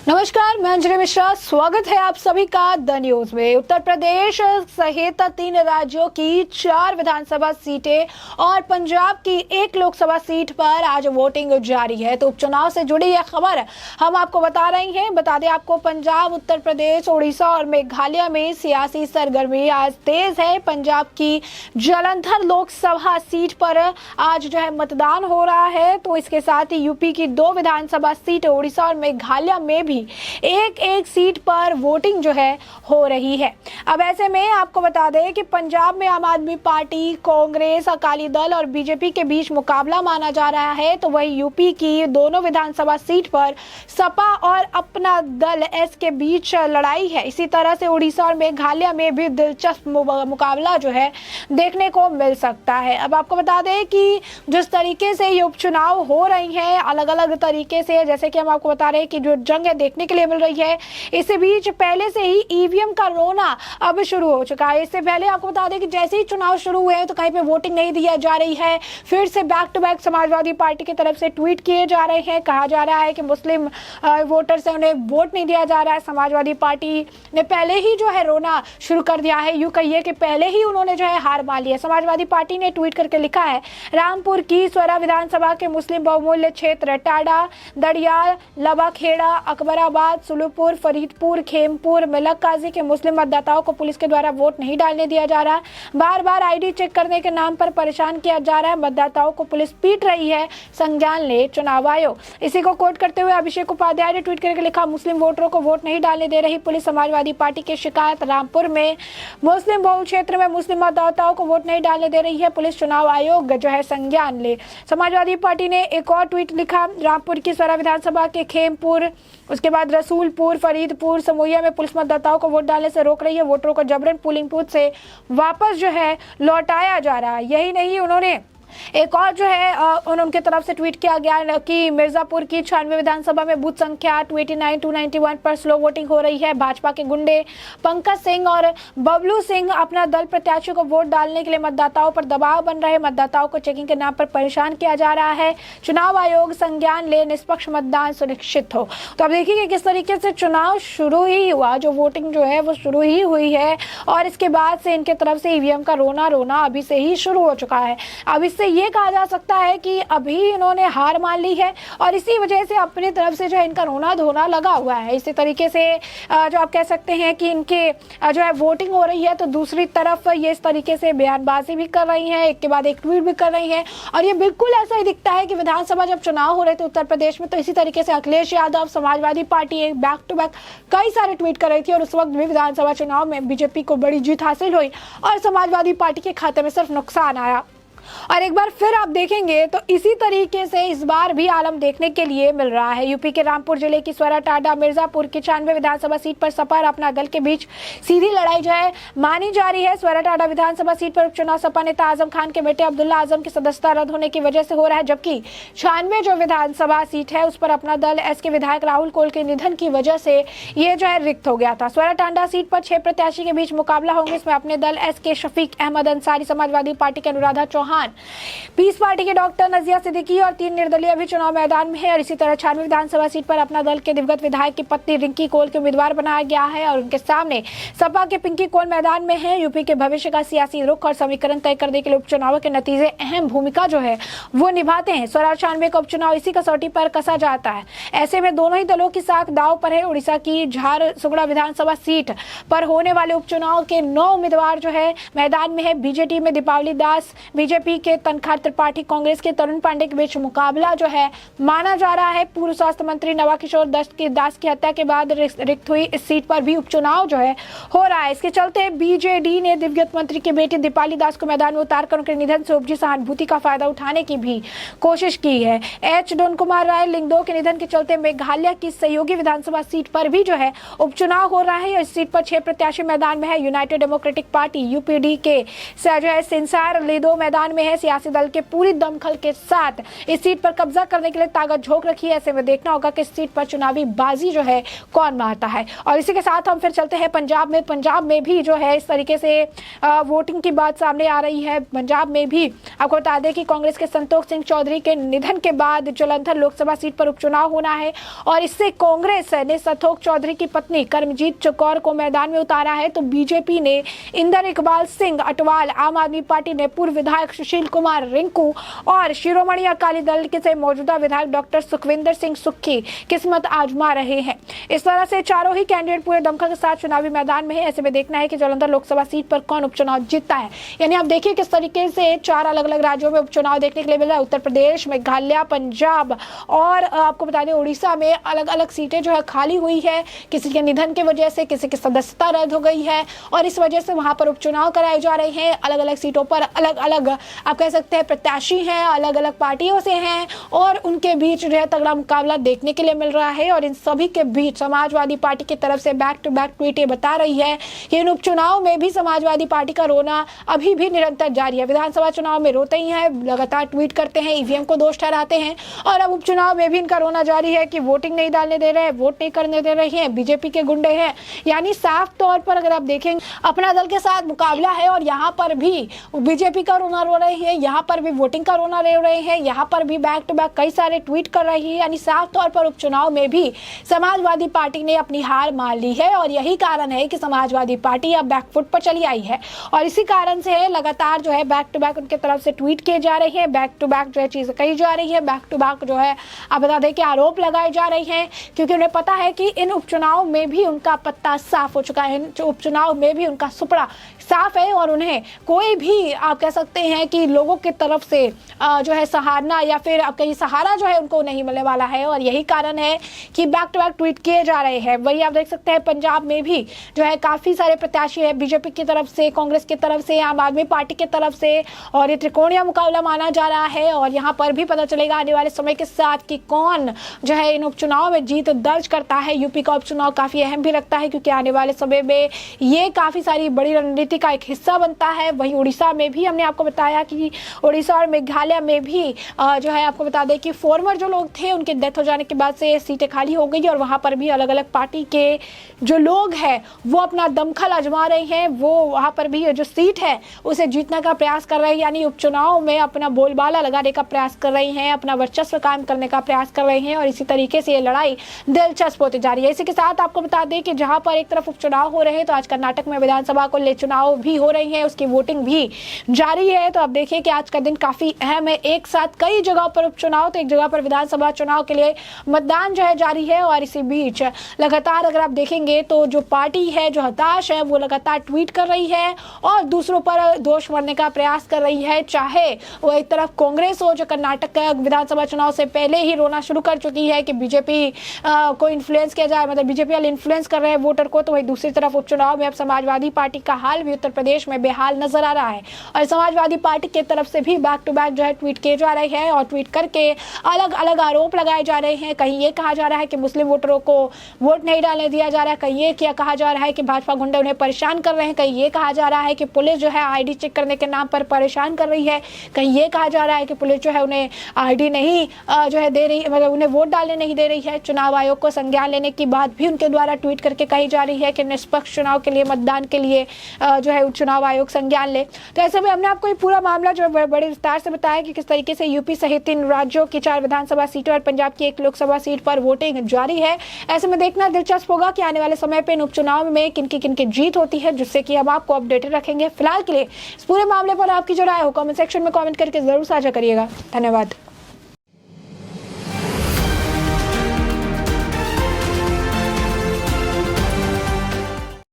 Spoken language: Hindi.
नमस्कार, मैं अंजलि मिश्रा। स्वागत है आप सभी का द न्यूज में। उत्तर प्रदेश सहित 3 राज्यों की 4 विधानसभा सीटें और पंजाब की 1 लोकसभा सीट पर आज वोटिंग जारी है। तो उपचुनाव से जुड़ी यह खबर हम आपको बता रहे हैं। बता दें आपको, पंजाब, उत्तर प्रदेश, उड़ीसा और मेघालय में सियासी सरगर्मी आज तेज है। पंजाब की जालंधर लोकसभा सीट पर आज जो है मतदान हो रहा है। तो इसके साथ ही यूपी की 2 विधानसभा सीट, उड़ीसा और मेघालय में भी एक एक सीट पर वोटिंग जो है हो रही है। अब ऐसे में आपको बता दें कि पंजाब में आम आदमी पार्टी, कांग्रेस, अकाली दल और बीजेपी के बीच मुकाबला माना जा रहा है। तो वहीं यूपी की दोनों विधानसभा सीट पर सपा और अपना दल एस के बीच लड़ाई है। इसी तरह से उड़ीसा और मेघालय में भी दिलचस्प मुकाबला जो है देखने को मिल सकता है। अब आपको बता दें कि जिस तरीके से ये उपचुनाव हो रही है अलग अलग तरीके से, जैसे कि हम आपको बता रहे हैं कि जो जंग देखने के लिए मिल रही है, इसी बीच पहले से ही ईवीएम का रोना अब शुरू हो चुका है। इससे पहले आपको बता दें कि जैसे ही चुनाव शुरू हुए तो कहीं पे वोटिंग नहीं दी जा रही है। फिर से back to back Samajwadi Party की तरफ से ट्वीट किए जा रहे हैं। कहा जा रहा है कि मुस्लिम वोटर से उन्हें वोट नहीं दिया जा रहा है। समाजवादी पार्टी ने पहले ही जो है रोना शुरू कर दिया है। यूं कहिए कि पहले ही उन्होंने जो है हार मान ली है। समाजवादी पार्टी ने ट्वीट करके लिखा है, रामपुर की स्वरा विधानसभा के मुस्लिम बहुमूल्य क्षेत्र टाडा, दड़ियाल, लबाखेड़ा, अकबराबाद, सुलूपुर, फरीदपुर, खेमपुर, मिलक काजी के मुस्लिम मतदाताओं को पुलिस के द्वारा वोट नहीं डालने दिया जा रहा। बार बार आईडी चेक करने के नाम पर परेशान किया जा रहा है। मतदाताओं को पुलिस पीट रही है, संज्ञान ले चुनाव आयोग। इसी को कोट करते हुए अभिषेक उपाध्याय ने ट्वीट करके लिखा, मुस्लिम वोटरों को वोट नहीं डालने दे रही पुलिस। समाजवादी पार्टी की शिकायत, रामपुर में मुस्लिम बहुल क्षेत्र में मुस्लिम मतदाताओं को वोट नहीं डालने दे रही है पुलिस, चुनाव आयोग जो है संज्ञान ले। समाजवादी पार्टी ने एक और ट्वीट लिखा, रामपुर की स्वरा विधानसभा के खेमपुर, उसके बाद रसूलपुर, फरीदपुर, समोइया में पुलिस मतदाताओं को वोट डालने से रोक रही है। वोटरों को जबरन पोलिंग बूथ से वापस जो है लौटाया जा रहा है। यही नहीं, उन्होंने एक और जो है उनके तरफ से ट्वीट किया गया कि मिर्जापुर की 96 विधानसभा में बूथ संख्या 289-291 पर स्लो वोटिंग हो रही है। भाजपा के गुंडे पंकज सिंह और बबलू सिंह अपना दल प्रत्याशी को वोट डालने के लिए मतदाताओं पर दबाव बन रहे। मतदाताओं को चेकिंग के नाम पर परेशान किया जा रहा है। चुनाव आयोग संज्ञान ले, निष्पक्ष मतदान सुनिश्चित हो। तो अब देखिए किस तरीके से चुनाव शुरू ही हुआ, जो वोटिंग जो है वो शुरू ही हुई है और इसके बाद से इनके तरफ से ईवीएम का रोना अभी से ही शुरू हो चुका है। अब इससे ये कहा जा सकता है कि अभी इन्होंने हार मान ली है और इसी वजह से अपनी तरफ से जो है इनका रोना धोना लगा हुआ है। इसी तरीके से जो आप कह सकते हैं कि इनके जो है वोटिंग हो रही है, तो दूसरी तरफ ये इस तरीके से बयानबाजी भी कर रही हैं, एक के बाद एक ट्वीट भी कर रही हैं। और ये बिल्कुल ऐसा ही दिखता है कि विधानसभा जब चुनाव हो रहे थे उत्तर प्रदेश में, तो इसी तरीके से अखिलेश यादव, समाजवादी पार्टी एक बैक टू बैक कई सारे ट्वीट कर रही थी और उस वक्त भी विधानसभा चुनाव में बीजेपी को बड़ी जीत हासिल हुई और समाजवादी पार्टी के खाते में सिर्फ नुकसान आया। और एक बार फिर आप देखेंगे तो इसी तरीके से इस बार भी आलम देखने के लिए मिल रहा है। यूपी के रामपुर जिले की स्वरा टाडा, मिर्जापुर की 96 विधानसभा सीट पर सपा और अपना दल के बीच सीधी लड़ाई जो है मानी जा रही है। स्वरा टाडा विधानसभा सीट पर उपचुनाव सपा नेता आजम खान के बेटे अब्दुल्ला आजम की सदस्यता रद्द होने की वजह से हो रहा है, जबकि 96 जो विधानसभा सीट है उस पर अपना दल एस के विधायक राहुल कोल के निधन की वजह से ये जो है रिक्त हो गया था। स्वरा टांडा सीट पर 6 प्रत्याशी के बीच मुकाबला होंगे। इसमें अपने दल एस के शफीक अहमद अंसारी, समाजवादी पार्टी के अनुराधा चौहान, पीस पार्टी के डॉक्टर नजिया सिद्दीकी और 3 निर्दलीय भी चुनाव मैदान में है। और इसी तरह 96 विधानसभा सीट पर अपना दल के दिवंगत विधायक की पत्नी रिंकी कोल के उम्मीदवार बनाया गया है और उनके सामने सपा के पिंकी कोल मैदान में है। यूपी के भविष्य का सियासी रुख और समीकरण तय करने के लिए उपचुनाव के नतीजे अहम भूमिका जो है वो निभाते हैं। स्वराज 96 का उपचुनाव इसी कसौटी पर कसा जाता है। ऐसे में दोनों ही दलों की साख दांव पर है। उड़ीसा की झारसुगुड़ा विधानसभा सीट पर होने वाले उपचुनाव के 9 उम्मीदवार जो है मैदान में है। बीजेटी में दीपावली दास, बीजेपी के तनखा त्रिपाठी, कांग्रेस के तरुण पांडे के बीच मुकाबला जो है माना जा रहा है। पूर्व स्वास्थ्य मंत्री नवाकिशोर दास की हत्या के बाद रिक्त हुई इस सीट पर भी उपचुनाव जो है हो रहा है। इसके चलते बीजेडी ने दिवंगत मंत्री की बेटी दीपाली दास को मैदान में उतारकर उनके निधन से उपजी सहानुभूति का फायदा उठाने की भी कोशिश की है। एच डोन कुमार राय लिंगदो के निधन के चलते मेघालय की सहयोगी विधानसभा सीट पर भी जो है उपचुनाव हो रहा है। इस सीट पर 6 प्रत्याशी मैदान में है। यूनाइटेड डेमोक्रेटिक पार्टी यूपीडी के जो है सिंसार लिदो मैदान में है। सियासी दल के पूरी दमखल के साथ इस सीट पर कब्जा करने के लिए ताकत झोंक रखी है। ऐसे में देखना होगा कि इस सीट पर चुनावी बाजी जो है कौन मारता है। और इसी के साथ हम फिर चलते हैं पंजाब में। पंजाब में भी जो है इस तरीके से वोटिंग की बात सामने आ रही है। पंजाब में भी आपको बता दें कि कांग्रेस के संतोष सिंह चौधरी के निधन के बाद जलंधर लोकसभा सीट पर उपचुनाव होना है और इससे कांग्रेस ने संतोष चौधरी की पत्नी कर्मजीत कौर को मैदान में उतारा है, तो बीजेपी ने इंदर इकबाल सिंह अटवाल, आम आदमी पार्टी ने पूर्व विधायक सुशील कुमार रिंकू और शिरोमणि अकाली दल के से मौजूदा विधायक डॉक्टर सुखविंदर सिंह सुक्खी किस्मत आजमा रहे हैं। इस तरह से चारों ही कैंडिडेट पूरे दमखम के साथ चुनावी मैदान में है। ऐसे में देखना है कि जलंधर लोकसभा सीट पर कौन उपचुनाव जीतता है। यानी आप देखिए किस तरीके से 4 अलग अलग राज्यों में उपचुनाव देखने के लिए मिल रहा है। उत्तर प्रदेश, मेघालय, पंजाब और आपको बता दें उड़ीसा में अलग अलग सीटें जो है खाली हुई है। किसी के निधन की वजह से किसी की सदस्यता रद्द हो गई है और इस वजह से वहां पर उपचुनाव कराए जा रहे हैं। अलग अलग सीटों पर अलग अलग आप कह सकते हैं प्रत्याशी हैं, अलग अलग पार्टियों से हैं और उनके बीच जो है तगड़ा मुकाबला देखने के लिए मिल रहा है। और इन सभी के बीच समाजवादी पार्टी की तरफ से बैक टू बैक ट्वीट ये बता रही है कि इन उपचुनाव में भी समाजवादी पार्टी का रोना अभी भी निरंतर जारी है। विधानसभा चुनाव में रोते ही हैं, लगातार ट्वीट करते हैं, ईवीएम को दोष ठहराते हैं और अब उपचुनाव में भी इनका रोना जारी है कि वोटिंग नहीं डालने दे रहे, वोट नहीं करने दे रहे हैं, बीजेपी के गुंडे हैं। यानी साफ तौर पर अगर आप देखेंगे अपना दल के साथ मुकाबला है और यहाँ पर भी बीजेपी का रोना रो रहे हैं, यहाँ पर भी वोटिंग का रोना रो रहे हैं, यहाँ पर भी बैक टू बैक कई सारे ट्वीट कर रही है। यानी साफ तौर पर उपचुनाव में भी समाजवादी पार्टी ने अपनी हार मान ली है और यही कारण है कि समाजवादी पार्टी अब बैकफुट पर चली आई है और इसी कारण से लगातार जो है बैक टू बैक उनके तरफ से ट्वीट किए जा रहे हैं, बैक टू बैक जो है चीजें कही जा रही है, बैक टू बैक जो है आप बता दें कि आरोप लगाए जा रहे हैं क्योंकि उन्हें पता है कि इन उपचुनाव में भी उनका पत्ता साफ हो चुका है, इन उपचुनाव में भी उनका सुपड़ा साफ है और उन्हें कोई भी आप कह सकते हैं कि लोगों की तरफ से जो है सहारना या फिर कहीं सहारा जो है उनको नहीं मिलने वाला है और यही कारण है कि बैक टू बैक ट्वीट किए जा रहे हैं। वही आप देख सकते हैं पंजाब में भी जो है काफ़ी सारे प्रत्याशी है, बीजेपी की तरफ से, कांग्रेस की तरफ से, आम आदमी पार्टी की तरफ से और ये त्रिकोणीय मुकाबला माना जा रहा है और यहाँ पर भी पता चलेगा आने वाले समय के साथ कि कौन जो है इन उपचुनाव में जीत दर्ज करता है। यूपी का उपचुनाव काफ़ी अहम भी लगता है क्योंकि आने वाले समय में ये काफ़ी सारी बड़ी रणनीति का एक हिस्सा बनता है। वहीं उड़ीसा में भी हमने आपको बताया कि उड़ीसा और मेघालय में भी जो है आपको बता दें कि फॉर्मर जो लोग थे उनके डेथ हो जाने के बाद से सीटें खाली हो गई और वहां पर भी अलग अलग पार्टी के जो लोग हैं वो अपना दमखल आजमा रहे हैं, वो वहां पर भी जो सीट है उसे जीतने का प्रयास कर रहे हैं। यानी उपचुनाव में अपना बोलबाला लगाने का प्रयास कर रहे हैं, अपना वर्चस्व कायम करने का प्रयास कर रहे हैं और इसी तरीके से ये लड़ाई दिलचस्प होती जा रही है। इसी के साथ आपको बता दें कि जहां पर एक तरफ उपचुनाव हो रहे हैं तो आज कर्नाटक में विधानसभा को ले चुनाव भी हो रही है, उसकी वोटिंग भी जारी है। तो आप देखिए कि आज का दिन काफी अहम है। एक साथ कई जगहों पर उपचुनाव, तो एक जगह पर विधानसभा चुनाव के लिए मतदान जो है जारी है और इसी बीच लगातार अगर आप देखेंगे तो जो पार्टी है जो हताश है वो लगातार ट्वीट कर रही है और दूसरों पर दोष मरने का प्रयास कर रही है। चाहे वो एक तरफ कांग्रेस हो जो कर्नाटक का विधानसभा चुनाव से पहले ही रोना शुरू कर चुकी है कि बीजेपी को इन्फ्लुएंस किया जाए, मतलब बीजेपी वाले इन्फ्लुएंस कर रहे हैं वोटर को, तो वही दूसरी तरफ उपचुनाव में अब समाजवादी पार्टी का हाल भी उत्तर प्रदेश में बेहाल नजर आ रहा है और समाजवादी पार्टी की तरफ से भी बैक टू बैक जो है ट्वीट किए जा रहे हैं और ट्वीट करके अलग अलग आरोप लगाए जा रहे हैं। कहीं ये कहा जा रहा है कि मुस्लिम वोटरों को वोट नहीं डालने दिया जा रहा है, कहीं ये क्या कहा जा रहा है कि भाजपा गुंडे उन्हें परेशान कर रहे हैं, कहीं ये कहा जा रहा है कि पुलिस जो है आईडी चेक करने के नाम पर परेशान कर रही है, कहीं ये कहा जा रहा है कि पुलिस जो है उन्हें आईडी नहीं जो है दे रही, मतलब उन्हें वोट डालने नहीं दे रही है। चुनाव आयोग को संज्ञान लेने की बात भी उनके द्वारा ट्वीट करके कही जा रही है कि निष्पक्ष चुनाव के लिए, मतदान के लिए जो है चुनाव आयोग संज्ञान ले। तो ऐसे में हमने आपको ये पूरा मामला जो बड़े विस्तार से बताया कि किस तरीके से यूपी सहित 3 राज्यों की 4 विधानसभा सीटों और पंजाब की 1 लोकसभा सीट पर वोटिंग जारी है। ऐसे में देखना दिलचस्प होगा कि आने वाले समय पे इन उपचुनाव में किनकी जीत होती है, जिससे कि हम आपको अपडेटेड रखेंगे। फिलहाल के लिए इस पूरे मामले पर आपकी जो राय हो कमेंट सेक्शन में कमेंट करके जरूर साझा करिएगा। धन्यवाद।